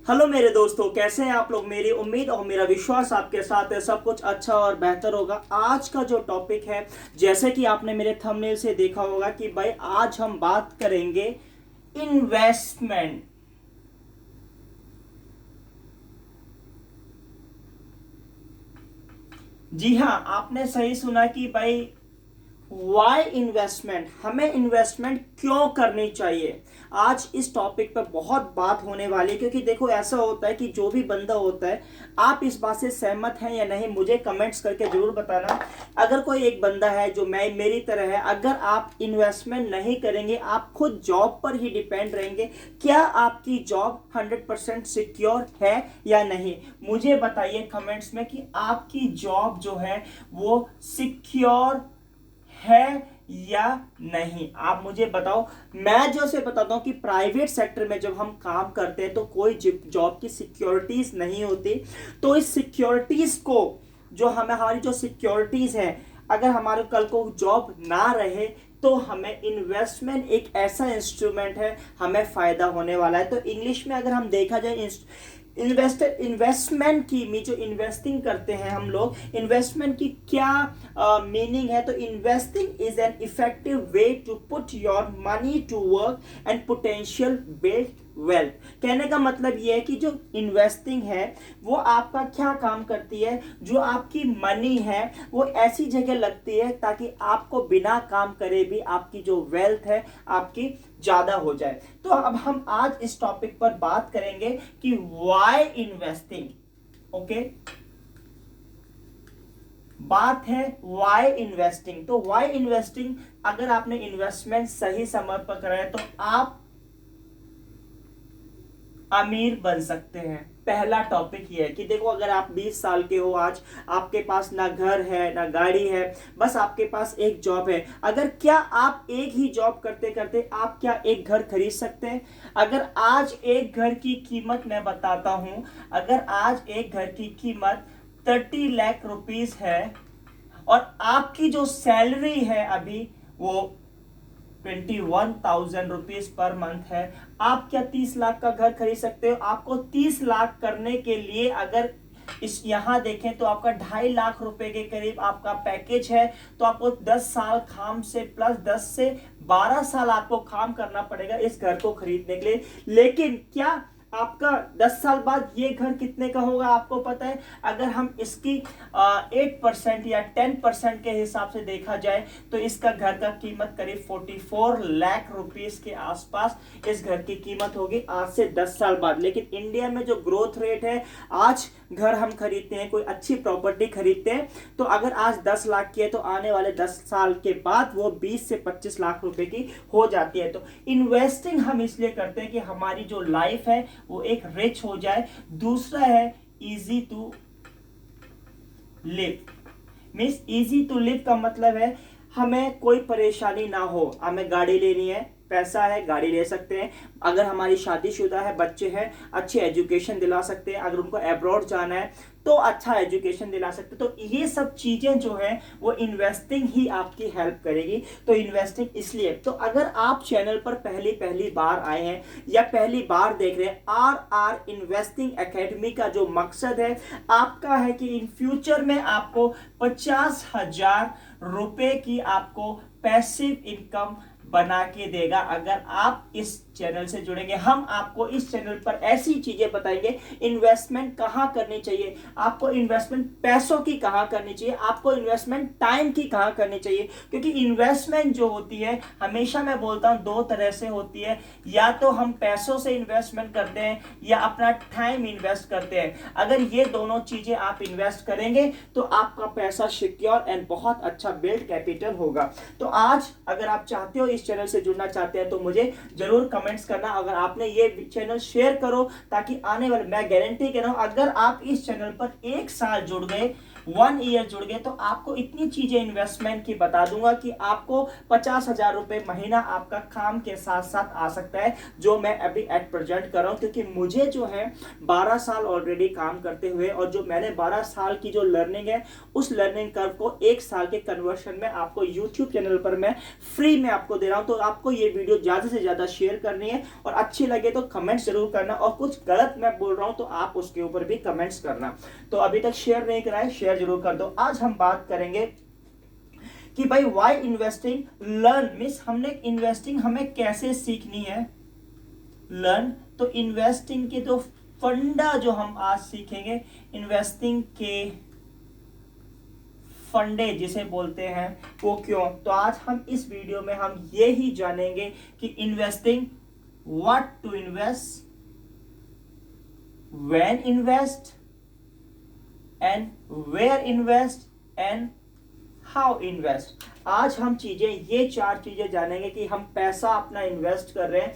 Hello मेरे दोस्तों, कैसे हैं आप लोग। मेरी उम्मीद और मेरा विश्वास आपके साथ है, सब कुछ अच्छा और बेहतर होगा। आज का जो टॉपिक है, जैसे कि आपने मेरे थंबनेल से देखा होगा कि भाई आज हम बात करेंगे इन्वेस्टमेंट। जी हाँ, आपने सही सुना कि भाई वाई इन्वेस्टमेंट, हमें इन्वेस्टमेंट क्यों करनी चाहिए। आज इस टॉपिक पर बहुत बात होने वाली है, क्योंकि देखो ऐसा होता है कि जो भी बंदा होता है, आप इस बात से सहमत हैं या नहीं मुझे कमेंट्स करके जरूर बताना। अगर कोई एक बंदा है जो मेरी तरह है, अगर आप इन्वेस्टमेंट नहीं करेंगे, आप खुद जॉब पर ही डिपेंड रहेंगे, क्या आपकी जॉब 100% सिक्योर है या नहीं। मुझे बताइए कमेंट्स में कि आपकी जॉब जो है वो सिक्योर है या नहीं। आप मुझे बताओ। मैं जो से बताता हूं कि प्राइवेट सेक्टर में जब हम काम करते हैं तो कोई जॉब की सिक्योरिटीज नहीं होती। तो इस सिक्योरिटीज को, जो हमारी जो सिक्योरिटीज है, अगर हमारे कल को जॉब ना रहे तो हमें इन्वेस्टमेंट एक ऐसा इंस्ट्रूमेंट है, हमें फायदा होने वाला है। तो इंग्लिश में अगर हम देखा जाए इन्वेस्टमेंट की जो इन्वेस्टिंग करते हैं हम लोग, इन्वेस्टमेंट की क्या मीनिंग है। तो investing is an effective way to put your money to work and potential build wealth. कहने का मतलब यह है कि जो इन्वेस्टिंग है वो आपका क्या काम करती है, जो आपकी मनी है वो ऐसी जगह लगती है ताकि आपको बिना काम करे भी आपकी जो वेल्थ है आपकी ज्यादा हो जाए। तो अब हम आज इस टॉपिक पर बात करेंगे कि वाई इन्वेस्टिंग। ओके, बात है वाई इन्वेस्टिंग। तो वाई इन्वेस्टिंग, अगर आपने इन्वेस्टमेंट सही समय पर करा है तो आप अमीर बन सकते हैं। पहला टॉपिक ये है कि देखो, अगर आप 20 साल के हो, आज आपके पास ना घर है ना गाड़ी है, बस आपके पास एक जॉब है। अगर क्या आप एक ही जॉब करते करते आप क्या एक घर खरीद सकते हैं। अगर आज एक घर की कीमत मैं बताता हूं, अगर आज एक घर की कीमत 30 लाख रुपीस है और आपकी जो सैलरी है अभी वो 21,000 रुपीज पर मंथ है, आप क्या 30 लाख का घर खरीद सकते हो। आपको 30 लाख करने के लिए अगर इस यहां देखें तो आपका 2.5 लाख रुपए के करीब आपका पैकेज है। तो आपको 10 साल काम से प्लस 10 से 12 साल आपको काम करना पड़ेगा इस घर को खरीदने के लिए। लेकिन क्या आपका 10 साल बाद ये घर कितने का होगा आपको पता है। अगर हम इसकी 8% या 10% के हिसाब से देखा जाए तो इसका घर का कीमत करीब 44 लाख रुपीस के आसपास इस घर की कीमत होगी आज से 10 साल बाद। लेकिन इंडिया में जो ग्रोथ रेट है, आज घर हम खरीदते हैं, कोई अच्छी प्रॉपर्टी खरीदते हैं, तो अगर आज 10 लाख की है तो आने वाले 10 साल के बाद वो 20 से 25 लाख रुपए की हो जाती है। तो इन्वेस्टिंग हम इसलिए करते हैं कि हमारी जो लाइफ है वो एक रिच हो जाए। दूसरा है easy to live. Means easy to live का मतलब है हमें कोई परेशानी ना हो। हमें गाड़ी लेनी है, पैसा है, गाड़ी ले सकते हैं। अगर हमारी शादीशुदा है, बच्चे हैं, अच्छी एजुकेशन दिला सकते हैं। अगर उनको अब्रॉड जाना है तो अच्छा एजुकेशन दिला सकते हैं। तो ये सब चीजें जो है वो इन्वेस्टिंग ही आपकी हेल्प करेगी। तो इन्वेस्टिंग इसलिए, तो अगर आप चैनल पर पहली पहली बार आए हैं या पहली बार देख रहे हैं, आर इन्वेस्टिंग एकेडमी का जो मकसद है आपका है कि इन फ्यूचर में आपको 50,000 रुपए की आपको पैसिव इनकम बना के देगा अगर आप इस चैनल से जुड़ेंगे। हम आपको इस चैनल पर ऐसी चीजें बताएंगे, इन्वेस्टमेंट कहां करनी चाहिए, आपको इन्वेस्टमेंट पैसों की कहां करनी चाहिए, आपको इन्वेस्टमेंट टाइम की कहां करनी चाहिए। क्योंकि इन्वेस्टमेंट जो होती है, हमेशा मैं बोलता हूं 2 तरह से होती है, या तो हम पैसों से इन्वेस्टमेंट करते हैं या अपना टाइम इन्वेस्ट करते हैं। अगर ये दोनों चीजें आप इन्वेस्ट करेंगे तो आपका पैसा सिक्योर एंड बहुत अच्छा बिल्ड कैपिटल होगा। तो आज अगर आप चाहते हो इस चैनल से जुड़ना चाहते हैं तो मुझे जरूर कमेंट्स करना। अगर आपने ये चैनल शेयर करो ताकि आने वाले, मैं गारंटी कह रहा हूं, अगर आप इस चैनल पर 1 साल जुड़ गए 1 ईयर जुड़ गए तो आपको इतनी चीजें इन्वेस्टमेंट की बता दूंगा कि आपको 50,000 रुपए महीना आपका काम के साथ साथ आ सकता है, जो मैं अभी एट प्रेजेंट कर रहा हूं। क्योंकि मुझे जो है 12 साल ऑलरेडी काम करते हुए, और जो मैंने 12 साल की जो लर्निंग है उस लर्निंग कर्व को 1 साल के कन्वर्शन में आपको यूट्यूब चैनल पर मैं फ्री में आपको दे रहा हूं। तो आपको ये वीडियो ज्यादा से ज्यादा शेयर करनी है, और अच्छी लगे तो कमेंट्स जरूर करना, और कुछ गलत मैं बोल रहा हूं तो आप उसके ऊपर भी कमेंट्स करना। तो अभी तक शेयर नहीं करा है, शेयर जरूर कर दो। आज हम बात करेंगे कि भाई व्हाई इन्वेस्टिंग लर्न मींस हमने इन्वेस्टिंग हमें कैसे सीखनी है। लर्न तो इन्वेस्टिंग के तो फंडा जो हम आज सीखेंगे, इन्वेस्टिंग के फंडे जिसे बोलते हैं वो क्यों। तो आज हम इस वीडियो में हम ये ही जानेंगे कि investing, what to invest, when invest and where invest and how invest. आज हम चीजें, ये 4 चीजें जानेंगे कि हम पैसा अपना इन्वेस्ट कर रहे हैं,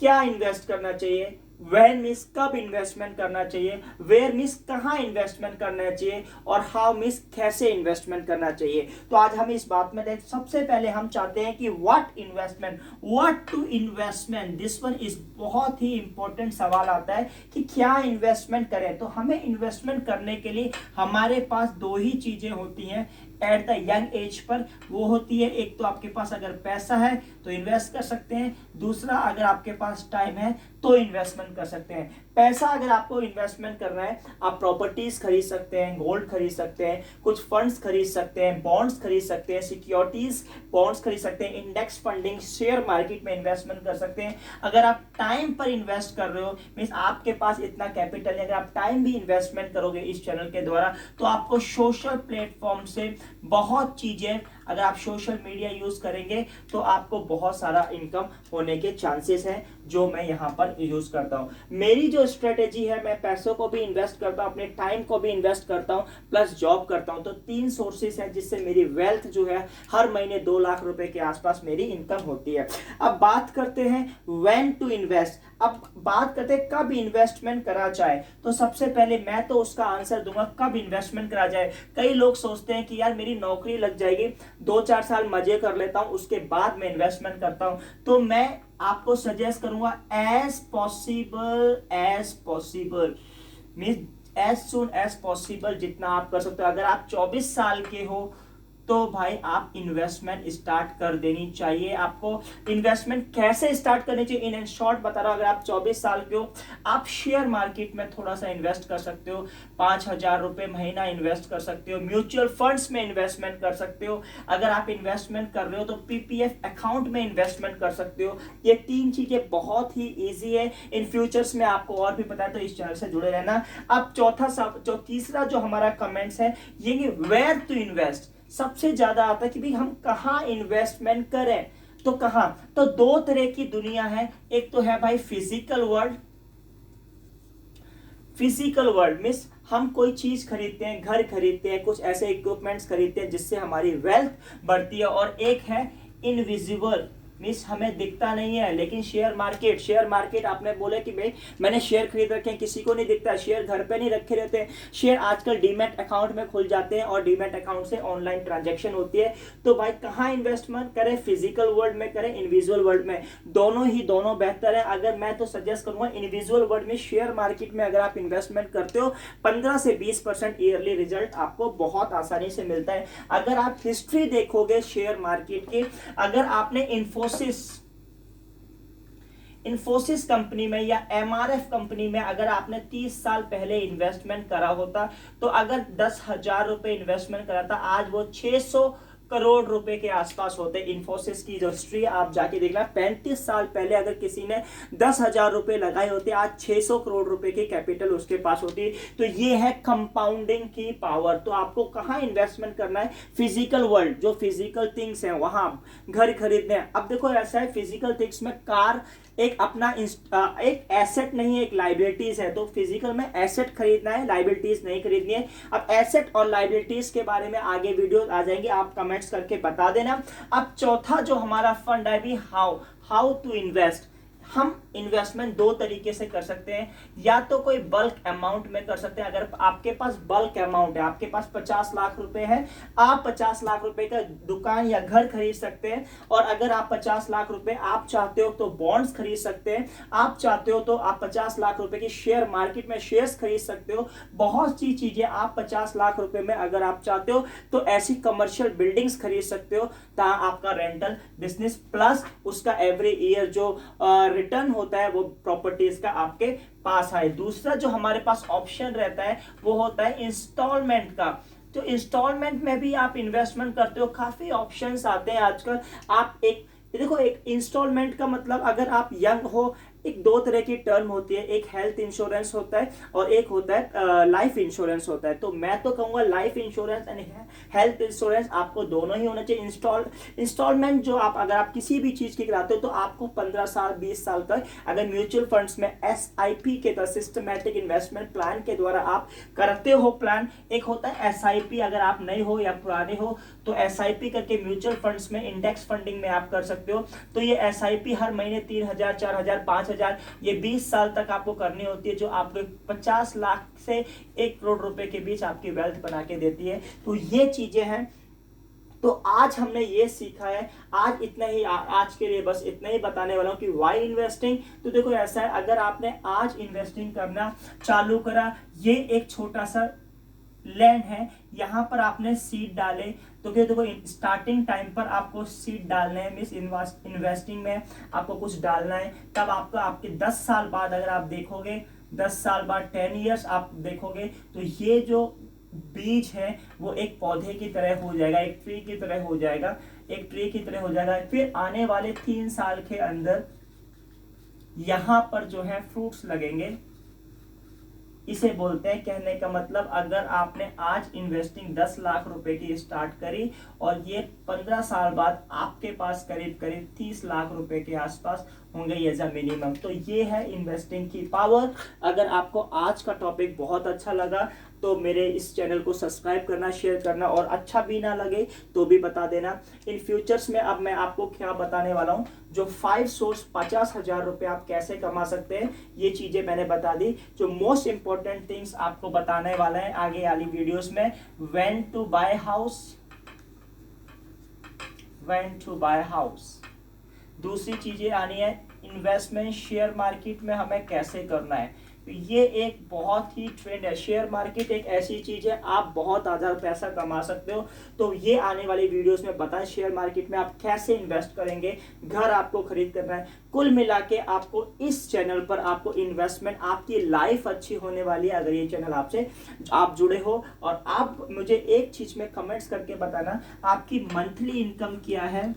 क्या इन्वेस्ट करना चाहिए, व्हेन मींस कब इन्वेस्टमेंट करना चाहिए, वेयर मींस कहां इन्वेस्टमेंट करना चाहिए, और हाउ मींस कैसे इन्वेस्टमेंट करना चाहिए। तो आज हम इस बात में देख, सबसे पहले हम चाहते हैं कि what investment, what to investment, this one is बहुत ही इंपॉर्टेंट सवाल आता है कि क्या इन्वेस्टमेंट करें। तो हमें इन्वेस्टमेंट करने के लिए हमारे पास 2 ही चीजें होती हैं at the young as per. वो होती है, एक तो आपके पास अगर पैसा है तो इन्वेस्ट कर सकते हैं, दूसरा अगर आपके पास टाइम है तो इन्वेस्टमेंट कर सकते हैं। पैसा अगर आपको इन्वेस्टमेंट करना है, आप प्रॉपर्टीज खरीद सकते हैं, गोल्ड खरीद सकते हैं, कुछ फंड्स खरीद सकते हैं, बॉन्ड्स खरीद सकते हैं, सिक्योरिटीज बॉन्ड्स खरीद सकते हैं, इंडेक्स फंडिंग, शेयर मार्केट में इन्वेस्टमेंट कर सकते हैं। अगर आप टाइम पर इन्वेस्ट कर रहे हो, मींस आपके पास इतना कैपिटल है, अगर आप टाइम भी इन्वेस्टमेंट करोगे इस चैनल के द्वारा, तो आपको सोशल प्लेटफॉर्म से बहुत चीजें, अगर आप सोशल मीडिया यूज करेंगे तो आपको बहुत सारा इनकम होने के चांसेस हैं, जो मैं यहां पर यूज करता हूं। मेरी जो स्ट्रेटेजी है, मैं पैसों को भी इन्वेस्ट करता हूं, अपने टाइम को भी इन्वेस्ट करता हूं, प्लस जॉब करता हूं। तो 3 सोर्सेस हैं जिससे मेरी वेल्थ जो है हर महीने 2 लाख रुपए के आसपास मेरी इनकम होती है। अब बात करते हैं व्हेन टू इन्वेस्ट। अब बात करते हैं कब इन्वेस्टमेंट करा जाए। तो सबसे पहले मैं तो उसका आंसर दूंगा कब इन्वेस्टमेंट करा जाए। कई लोग सोचते हैं कि यार मेरी नौकरी लग जाएगी, 2-4 साल मजे कर लेता हूं, उसके बाद मैं इन्वेस्टमेंट करता हूं। तो मैं आपको सजेस्ट करूंगा as possible means as soon as possible, जितना आप कर सकते हो। अगर आप 24 साल के हो तो भाई आप इन्वेस्टमेंट स्टार्ट कर देनी चाहिए। आपको इन्वेस्टमेंट कैसे स्टार्ट करनी चाहिए इन शॉर्ट बता रहा हूं। अगर आप 24 साल के हो, आप शेयर मार्केट में थोड़ा सा इन्वेस्ट कर सकते हो, 5,000 रुपए महीना इन्वेस्ट कर सकते हो, म्यूचुअल फंड्स में इन्वेस्टमेंट कर सकते हो। अगर आप इन्वेस्टमेंट कर रहे हो तो पीपीएफ अकाउंट में इन्वेस्टमेंट कर सकते हो। ये 3 चीजें बहुत ही ईजी है। इन फ्यूचर्स में आपको और भी पता है तो इस चैनल से जुड़े रहना। अब तीसरा जो हमारा कमेंट्स है, ये वेयर टू इन्वेस्ट सबसे ज्यादा आता है कि भाई हम कहाँ इन्वेस्टमेंट करें। तो कहाँ, तो 2 तरह की दुनिया है। एक तो है भाई physical world. Physical world means हम कोई चीज खरीदते हैं, घर खरीदते हैं, कुछ ऐसे इक्विपमेंट्स खरीदते हैं जिससे हमारी वेल्थ बढ़ती है। और एक है इनविजिबल मीन्स हमें दिखता नहीं है, लेकिन शेयर मार्केट आपने बोले कि भाई मैंने शेयर खरीद रखे हैं, किसी को नहीं दिखता। शेयर घर पे नहीं रखे रहते हैं, शेयर आजकल डीमैट अकाउंट में खुल जाते हैं और डीमैट अकाउंट से ऑनलाइन ट्रांजैक्शन होती है। तो भाई कहाँ इन्वेस्टमेंट करें, फिजिकल वर्ल्ड में करें, इनविजुअल वर्ल्ड में, दोनों बेहतर है। अगर मैं तो सजेस्ट करूंगा इनविजुअल वर्ल्ड में, शेयर मार्केट में अगर आप इन्वेस्टमेंट करते हो 15 से 20% ईयरली रिजल्ट आपको बहुत आसानी से मिलता है। अगर आप हिस्ट्री देखोगे शेयर मार्केट की, अगर आपने इन्फोसिस कंपनी में या एमआरएफ कंपनी में अगर आपने 30 साल पहले इन्वेस्टमेंट करा होता, तो अगर 10,000 रुपए इन्वेस्टमेंट करा था, आज वो 600 करोड़ रुपए के आसपास होते। इन्फोसिस की जो हिस्ट्री आप जाके देखना, 35 साल पहले अगर किसी ने 10,000 रुपए लगाए होते, आज 600 करोड़ रुपए की कैपिटल उसके पास होती। तो ये है कंपाउंडिंग की पावर। तो आपको कहाँ इन्वेस्टमेंट करना है, फिजिकल वर्ल्ड, जो फिजिकल थिंग्स हैं वहां घर खरीदने हैं। अब देखो ऐसा है, फिजिकल थिंग्स में कार एक अपना एक एसेट नहीं है, एक लाइबिलिटीज है। तो फिजिकल में एसेट खरीदना है, लाइबिलिटीज नहीं खरीदनी है। अब एसेट और लाइबिलिटीज के बारे में आगे वीडियो आ जाएंगे, आप कमेंट्स करके बता देना। अब चौथा जो हमारा फंड है भी, हाउ टू इन्वेस्ट। हम इन्वेस्टमेंट दो तरीके से कर सकते हैं, या तो कोई बल्क अमाउंट में कर सकते हैं। अगर आपके पास बल्क अमाउंट है, आपके पास 50 लाख रुपए है, आप 50 लाख रुपए का दुकान या घर खरीद सकते हैं। और अगर आप 50 लाख रुपए आप चाहते हो तो बॉन्ड्स खरीद सकते हैं, आप चाहते हो तो आप 50 लाख रुपए की शेयर मार्केट में शेयर्स खरीद सकते हो। बहुत सी चीजें आप 50 लाख रुपए में अगर आप चाहते हो तो ऐसी कमर्शियल बिल्डिंग्स खरीद सकते हो, ताकि आपका रेंटल बिजनेस प्लस उसका एवरी ईयर जो रिटर्न होता है वो प्रॉपर्टीज का आपके पास आए। दूसरा जो हमारे पास ऑप्शन रहता है वो होता है इंस्टॉलमेंट का। तो इंस्टॉलमेंट में भी आप इन्वेस्टमेंट करते हो, काफी ऑप्शंस आते हैं आजकल। आप एक देखो, एक इंस्टॉलमेंट का मतलब, अगर आप यंग हो, एक दो तरह की टर्म होती है, एक हेल्थ इंश्योरेंस होता है और एक होता है लाइफ इंश्योरेंस होता है। तो मैं तो कहूंगा life insurance and health insurance आपको दोनों ही होना चाहिए। इंस्टॉलमेंट जो आप अगर आप किसी भी चीज की कराते हो तो आपको 15 साल 20 साल तक, अगर म्यूचुअल फंड्स में SIP के द्वारा, सिस्टमैटिक इन्वेस्टमेंट प्लान के द्वारा आप करते हो प्लान। एक होता है SIP, अगर आप नए हो या पुराने हो तो SIP करके म्यूचुअल फंड्स में इंडेक्स फंडिंग में आप कर सकते हो। तो ये SIP हर महीने 3,000 4,000 5,000 ये 20 साल तक आपको करनी होती है, जो आपको 50 लाख से 1 करोड़ रुपए के बीच आपकी वेल्थ बना के देती है। तो ये चीजें हैं। तो आज हमने ये सीखा है, आज इतना ही, आज के लिए बस इतना ही बताने वाला हूँ कि वाई इन्वेस्टिंग। तो देखो ऐसा है, अगर आपने आज इन्वेस्टिंग करना चालू करा, ये एक छोटा सा लैंड है, यहाँ पर आपने सीड डाले, तो क्या देखो स्टार्टिंग टाइम पर आपको सीड डालने हैं, मींस इन्वेस्टिंग में आपको कुछ डालना है। तब आपको आपके 10 साल बाद अगर आप देखोगे, 10 साल बाद 10 इयर्स आप देखोगे तो ये जो बीज है वो एक पौधे की तरह हो जाएगा, एक ट्री की तरह हो जाएगा, एक ट्री की तरह हो जाएगा। फिर आने वाले 3 साल के अंदर यहाँ पर जो है फ्रूट्स लगेंगे। इसे बोलते हैं, कहने का मतलब, अगर आपने आज इन्वेस्टिंग 10 लाख रुपए की स्टार्ट करी और ये 15 साल बाद आपके पास करीब करीब 30 लाख रुपए के आसपास होंगे एज अ मिनिमम। तो ये है इन्वेस्टिंग की पावर। अगर आपको आज का टॉपिक बहुत अच्छा लगा तो मेरे इस चैनल को सब्सक्राइब करना, शेयर करना, और अच्छा भी ना लगे तो भी बता देना। इन फ्यूचर्स में अब मैं आपको क्या बताने वाला हूँ, जो 5 सोर्स 50,000 रुपए आप कैसे कमा सकते हैं, ये चीजें मैंने बता दी। जो मोस्ट इंपॉर्टेंट थिंग्स आपको बताने वाला है आगे वाली वीडियोस में, when to buy house, when to buy house. दूसरी चीजें आनी है, इन्वेस्टमेंट शेयर मार्केट में हमें कैसे करना है। ये एक बहुत ही ट्रेंड है, शेयर मार्केट एक ऐसी चीज है, आप बहुत ज़्यादा पैसा कमा सकते हो। तो ये आने वाली वीडियोस में बताएं शेयर मार्केट में आप कैसे इन्वेस्ट करेंगे, घर आपको खरीद करना है। कुल मिला के आपको इस चैनल पर आपको इन्वेस्टमेंट, आपकी लाइफ अच्छी होने वाली है अगर ये चैनल आपसे आप जुड़े हो। और आप मुझे एक चीज में कमेंट्स करके बताना, आपकी मंथली इनकम क्या है,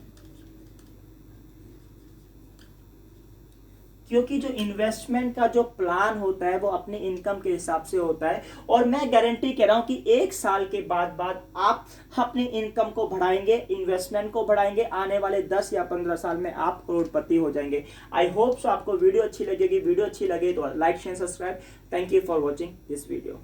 क्योंकि जो इन्वेस्टमेंट का जो प्लान होता है वो अपने इनकम के हिसाब से होता है। और मैं गारंटी कह रहा हूं कि 1 साल के बाद आप अपनी इनकम को बढ़ाएंगे, इन्वेस्टमेंट को बढ़ाएंगे, आने वाले 10 या 15 साल में आप करोड़पति हो जाएंगे। आई होप सो आपको वीडियो अच्छी लगेगी। वीडियो अच्छी लगे तो like share subscribe. Thank you for watching this video.